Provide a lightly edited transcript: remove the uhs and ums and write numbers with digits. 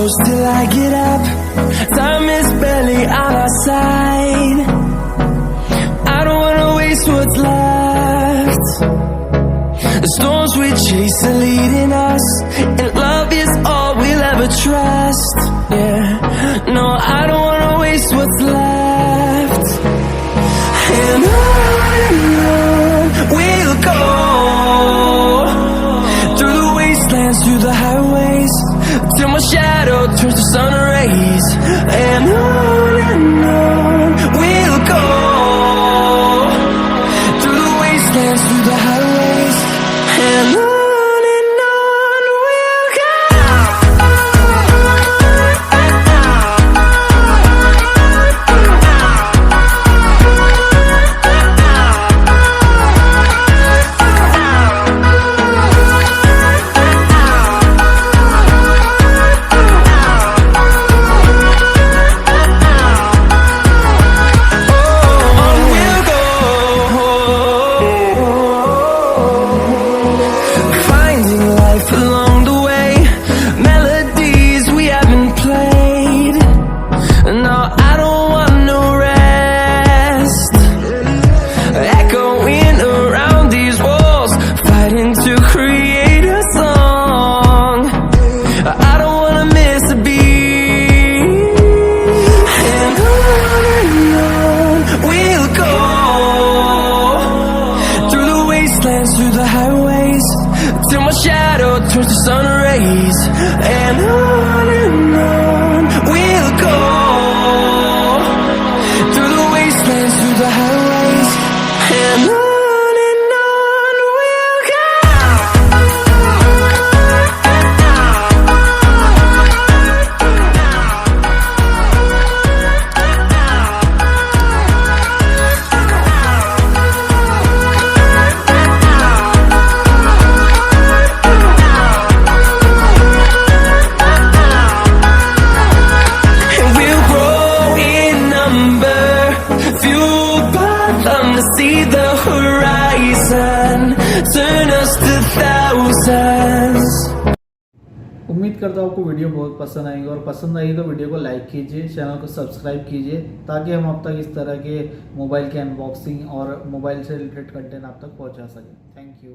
close till I get up. Time is barely on our side. I don't wanna waste what's left. The storms we chase are leading us, and love is all we'll ever trust. Yeah, no, I don't wanna waste what's left. And on we'll go, through the wastelands, through the highways, till my shadow turns to sun rays. And on we'll go, through the wastelands, through the highways, and on we'll go. Through the highways, till my shadow turns to sun rays. And on we'll go, through the wastelands, through the highways, and on we'll go. To see the horizon, turn us to thousands. उम्मीद करता हूँ आपको video बहुत पसंद आएगी, और पसंद आई तो वीडियो को लाइक कीजिए, चैनल को सब्सक्राइब कीजिए, ताकि हम आप तक इस तरह के मोबाइल के अनबॉक्सिंग और मोबाइल से रिलेटेड कंटेंट आप तक पहुँचा सकें। Thank you.